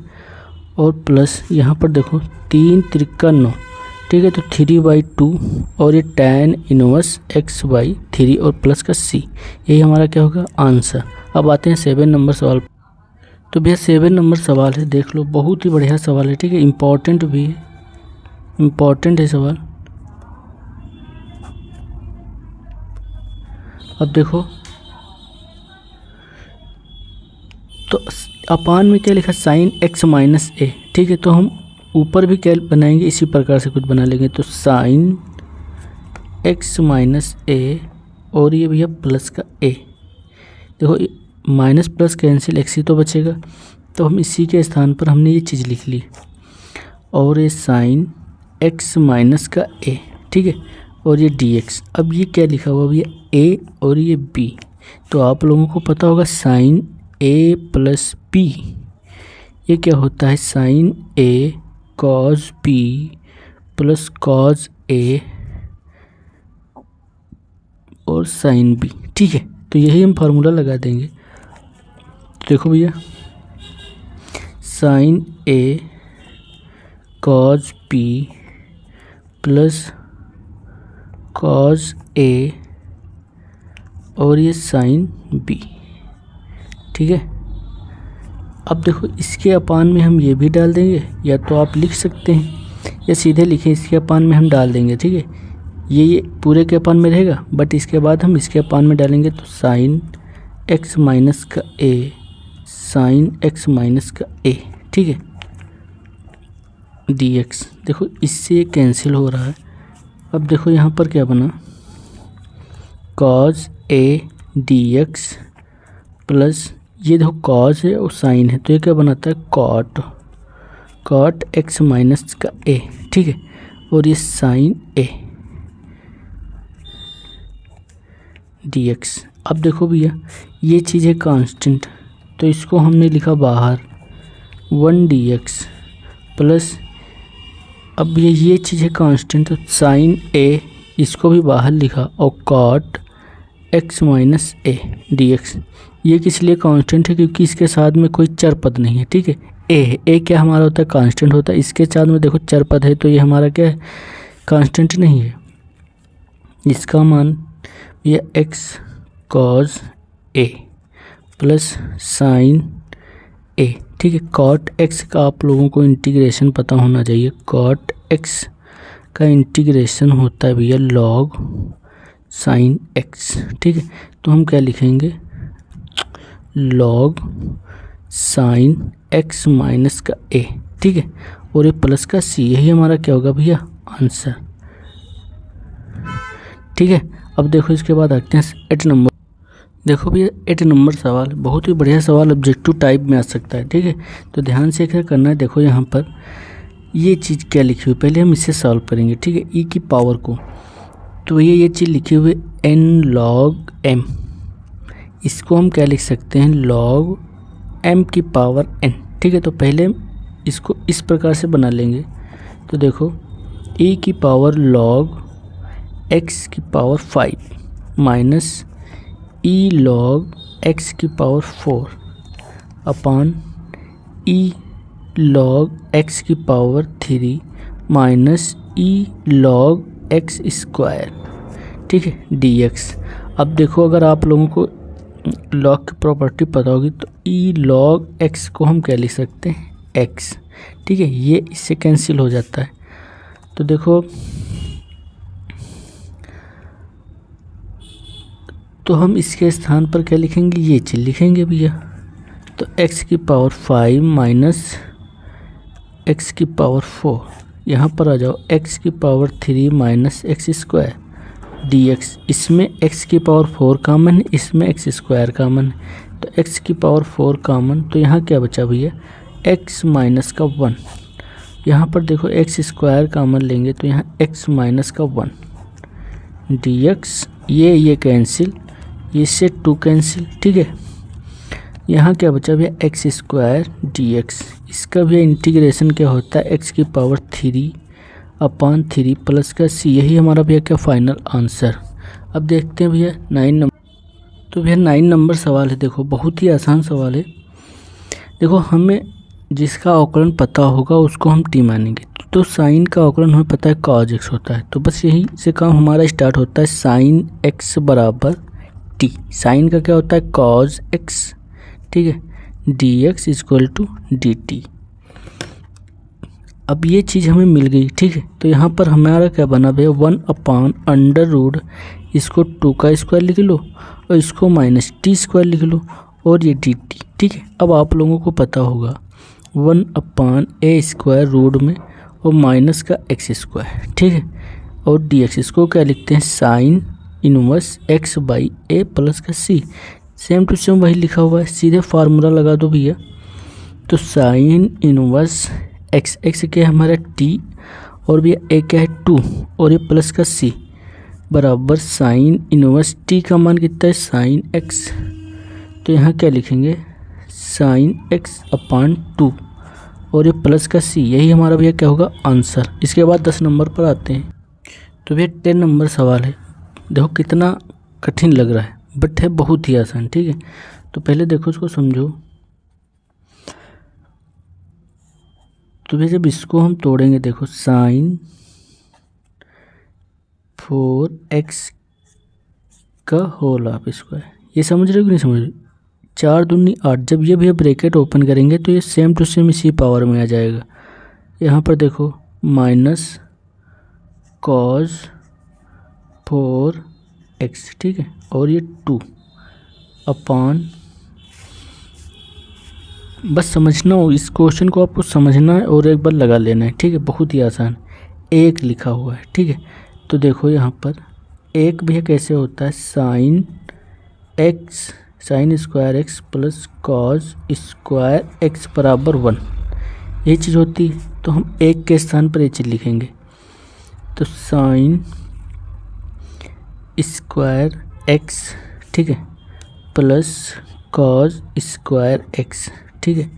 और प्लस यहाँ पर देखो 3 त्रिका 9, ठीक है। तो 3/2 और ये tan इनवर्स x/3 और प्लस का c, यही हमारा क्या होगा आंसर। अब आते हैं 7 नंबर सवाल। तो भैया 7 नंबर सवाल है, देख लो बहुत ही बढ़िया सवाल है, ठीक है। इम्पॉर्टेंट भी है, इम्पॉर्टेंट है सवाल। अब देखो तो अपान में क्या लिखा साइन x माइनस ए, ठीक है। तो हम ऊपर भी क्या बनाएंगे, इसी प्रकार से कुछ बना लेंगे। तो साइन x माइनस ए, और ये भैया प्लस का a, देखो माइनस प्लस कैंसिल, x ही तो बचेगा। तो हम इसी के स्थान पर हमने ये चीज़ लिख ली, और ये साइन x माइनस का a, ठीक है। और ये dx, अब ये क्या लिखा हुआ भैया a और ये b। तो आप लोगों को पता होगा साइन a प्लस b, ये क्या होता है sine a cos b plus cos a और साइन b, ठीक है। तो यही हम फार्मूला लगा देंगे। तो देखो भैया sine a cos b plus cos a और ये साइन b, ठीक है। अब देखो इसके अपान में हम ये भी डाल देंगे, या तो आप लिख सकते हैं या सीधे लिखें इसके अपान में हम डाल देंगे, ठीक है। ये पूरे के अपान में रहेगा, बट इसके बाद हम इसके अपान में डालेंगे। तो साइन x माइनस का a, साइन x माइनस का a, ठीक है, dx। देखो इससे कैंसिल हो रहा है। अब देखो यहाँ पर क्या बना cos a dx प्लस ये देखो cos है और साइन है, तो ये क्या बनाता है cot x माइनस का a, ठीक है। और ये साइन a dx। अब देखो भैया ये चीज़ है कांस्टेंट, तो इसको हमने लिखा बाहर 1 dx प्लस, अब ये चीज़ है कांस्टेंट, तो साइन a इसको भी बाहर लिखा, और cot x minus a dx। ये किस लिए कांस्टेंट है, क्योंकि इसके साथ में कोई चर पद नहीं है, ठीक है। a है, a क्या हमारा होता है कांस्टेंट होता है, इसके साथ में देखो चर पद है, तो ये हमारा क्या है कांस्टेंट नहीं है। इसका मान ये x cos a plus sign a, ठीक है। cot x का आप लोगों को इंटीग्रेशन पता होना चाहिए। cot x का इंटीग्रेशन होता है भैया log साइन x, ठीक है। तो हम क्या लिखेंगे log साइन x माइनस का a, ठीक है। और ये प्लस का c, यही हमारा क्या होगा भैया आंसर, ठीक है। अब देखो इसके बाद आते हैं 8 नंबर। देखो भैया 8 नंबर सवाल बहुत ही बढ़िया सवाल, ऑब्जेक्टिव टाइप में आ सकता है, ठीक है। तो ध्यान से क्या करना है, देखो यहाँ पर ये चीज़ क्या लिखी हुई, पहले हम इसे सॉल्व करेंगे, ठीक है। e की पावर को, तो ये चीज़ लिखी हुई n log m, इसको हम क्या लिख सकते हैं log m की पावर n, ठीक है। तो पहले इसको इस प्रकार से बना लेंगे। तो देखो e की पावर log x की power 5 minus e log x की पावर 4 अपान e log x की पावर 3 माइनस ई log x स्क्वायर, ठीक है, dx। अब देखो अगर आप लोगों को लॉग की प्रॉपर्टी पता होगी तो ई log x को हम क्या लिख सकते हैं, x, ठीक है, ये इससे कैंसिल हो जाता है। तो देखो तो हम इसके स्थान पर क्या लिखेंगे, ये चीज़ लिखेंगे भैया। तो x की पावर 5 माइनस x की पावर 4, यहाँ पर आ जाओ x की power 3 minus x square dx। इसमें x की पावर 4 कॉमन है, इसमें x स्क्वायर कॉमन है, तो x की पावर 4 कॉमन, तो यहाँ क्या बचा भैया, x माइनस का 1। यहाँ पर देखो x स्क्वायर कॉमन लेंगे तो यहाँ x माइनस का 1 dx, ये कैंसिल, ये से 2 कैंसिल, ठीक है। यहाँ क्या बचा भैया, एक्स स्क्वायर dx। इसका भी इंटीग्रेशन क्या होता है, x की पावर 3/3 प्लस का c, यही हमारा भैया क्या फाइनल आंसर। अब देखते हैं भैया 9 नंबर। तो भैया 9 नंबर सवाल है, देखो बहुत ही आसान सवाल है। देखो हमें जिसका अवकलन पता होगा उसको हम t मानेंगे। तो साइन का अवकलन हमें पता है cos x होता है, तो बस यही से काम हमारा स्टार्ट होता है, साइन x बराबर t। साइन का क्या होता है cos x, ठीक है, dx इक्वल टू dt। अब ये चीज़ हमें मिल गई, ठीक है। तो यहाँ पर हमारा क्या बना भैया, 1/√, इसको 2 का स्क्वायर लिख लो और इसको माइनस टी स्क्वायर लिख लो और ये dt, ठीक है। अब आप लोगों को पता होगा 1/a² रूट में और माइनस का x स्क्वायर, ठीक है, और dx, इसको क्या लिखते हैं, साइन इनवर्स x/a प्लस का c। सेम टू सेम वही लिखा हुआ है, सीधे फार्मूला लगा दो भैया। तो साइन इनवर्स x क्या है हमारा t, और भैया a क्या है 2, और ये प्लस का c बराबर साइन इनवर्स t का मान कितना है, साइन x। तो यहाँ क्या लिखेंगे, साइन x/2 और ये प्लस का c, यही हमारा भैया क्या होगा आंसर। इसके बाद 10 नंबर पर आते हैं। तो भैया 10 नंबर सवाल है, देखो कितना कठिन लग रहा है बट है बहुत ही आसान, ठीक है। तो पहले देखो इसको समझो। तो भैया जब इसको हम तोड़ेंगे, देखो साइन 4x का होल हाफ स्क्वायर, ये समझ रहे हो कि नहीं समझ रहे, 4 दूनी 8। जब ये भैया ब्रैकेट ओपन करेंगे तो ये सेम टू सेम इसी पावर में आ जाएगा। यहाँ पर देखो माइनस cos 4x, ठीक है, और ये 2 अपान, बस समझना हो इस क्वेश्चन को, आपको समझना है और एक बार लगा लेना है, ठीक है, बहुत ही आसान। एक लिखा हुआ है, ठीक है। तो देखो यहाँ पर एक भैया कैसे होता है, sine x, sine square x plus cos square x बराबर 1, ये चीज़ होती है। तो हम एक के स्थान पर ये चीज़ लिखेंगे, तो साइन स्क्वायर x, ठीक है, प्लस कॉस स्क्वायर x, ठीक है,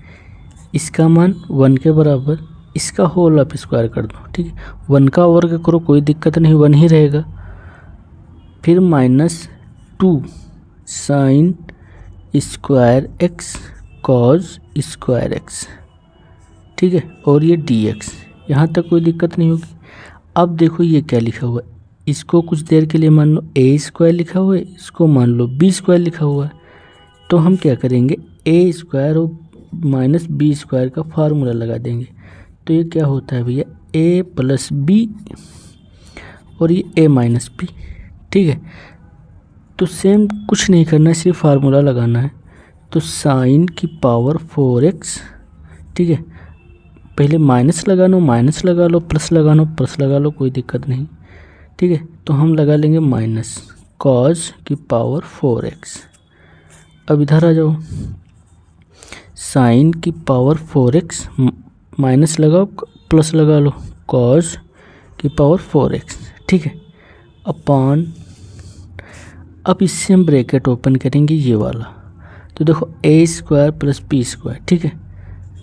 इसका मान 1 के बराबर, इसका होल आप स्क्वायर कर दो, ठीक है, 1 का वर्ग करो कोई दिक्कत नहीं, 1 ही रहेगा। फिर minus 2 sign square x cos square x, ठीक है, और ये dx, यहाँ तक कोई दिक्कत नहीं होगी। अब देखो ये क्या लिखा हुआ है, इसको कुछ देर के लिए मान लो a² लिखा हुआ है, इसको मान लो b² लिखा हुआ है। तो हम क्या करेंगे, a² और माइनस b² का फार्मूला लगा देंगे। तो ये क्या होता है भैया, a प्लस b और ये a माइनस b, ठीक है। तो सेम कुछ नहीं करना है, सिर्फ फार्मूला लगाना है। तो साइन की पावर 4x, ठीक है, पहले माइनस लगा लो, प्लस लगा लो, कोई दिक्कत नहीं, ठीक है। तो हम लगा लेंगे माइनस कॉस की पावर 4x। अब इधर आ जाओ, साइन की पावर 4x माइनस लगाओ प्लस लगा लो, कॉस की पावर 4x, ठीक है, अपान, अब इससे हम ब्रैकेट ओपन करेंगे ये वाला। तो देखो a² प्लस b², ठीक है।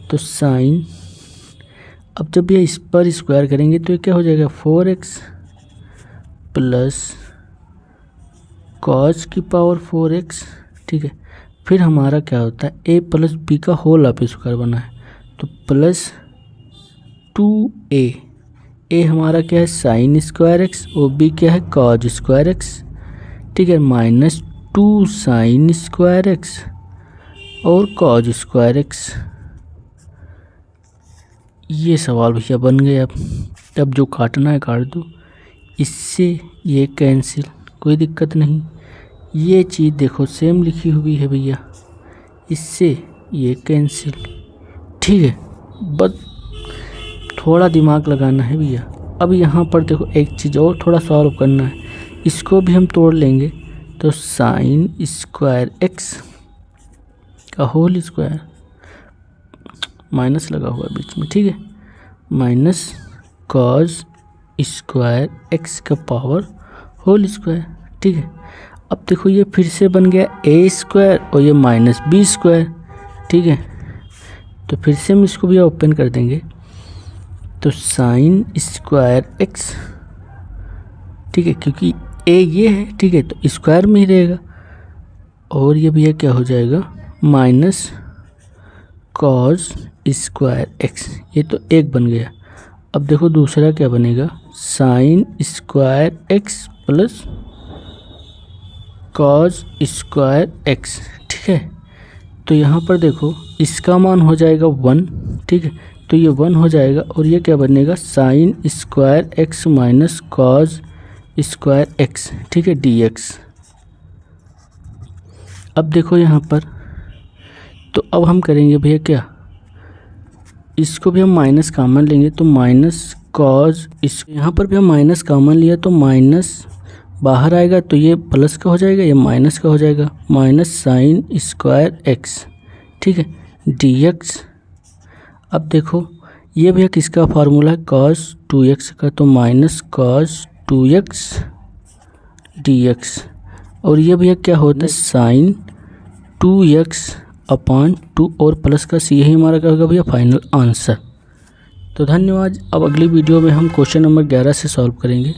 तो साइन, अब जब ये इस पर स्क्वायर करेंगे तो ये क्या हो जाएगा, 4x प्लस कॉस की पावर 4x, ठीक है। फिर हमारा क्या होता है, a प्लस b का होल आप स्क्वायर बना है, तो प्लस 2a, ए हमारा क्या है साइन स्क्वायर एक्स और बी क्या है कॉज स्क्वायर एक्स, ठीक है, माइनस 2 साइन स्क्वायर एक्स और कॉज स्क्वायर एक्स। ये सवाल भैया बन गया। अब जो काटना है काट दो, इससे ये कैंसिल, कोई दिक्कत नहीं। ये चीज़ देखो सेम लिखी हुई है भैया, इससे ये कैंसिल, ठीक है। बस थोड़ा दिमाग लगाना है भैया। अब यहाँ पर देखो एक चीज़ और थोड़ा सॉल्व करना है, इसको भी हम तोड़ लेंगे। तो साइन स्क्वायर एक्स का होल स्क्वायर, माइनस लगा हुआ बीच में, ठीक है, माइनस कॉज स्क्वायर एक्स का पावर होल स्क्वायर, ठीक है। अब देखो ये फिर से बन गया ए स्क्वायर और ये माइनस बी स्क्वायर, ठीक है। तो फिर से हम इसको भी ओपन कर देंगे। तो साइन स्क्वायर एक्स, ठीक है, क्योंकि ए ये है, ठीक है, तो स्क्वायर में ही रहेगा। और ये भैया क्या हो जाएगा माइनस कॉज स्क्वायर एक्स, ये तो एक बन गया। अब देखो दूसरा क्या बनेगा, sine square x plus cos square x, ठीक है। तो यहाँ पर देखो इसका मान हो जाएगा 1, ठीक है, तो ये 1 हो जाएगा और ये क्या बनेगा sine square x minus cos square x, ठीक है, dx। अब देखो यहाँ पर, तो अब हम करेंगे भैया क्या, इसको भी हम माइनस कॉमन लेंगे तो माइनस कॉज, इस यहाँ पर भी हम माइनस कॉमन लिया तो माइनस बाहर आएगा तो ये प्लस का हो जाएगा, ये माइनस का हो जाएगा, माइनस साइन स्क्वायर एक्स, ठीक है, dx। अब देखो ये भैया किसका फार्मूला है cos 2x का, तो माइनस cos 2x dx। और ये भैया क्या होता है साइन 2x/2 और प्लस का सी, यही हमारा क्या होगा भैया फाइनल आंसर। तो धन्यवाद। अब अगली वीडियो में हम क्वेश्चन नंबर 11 से सॉल्व करेंगे।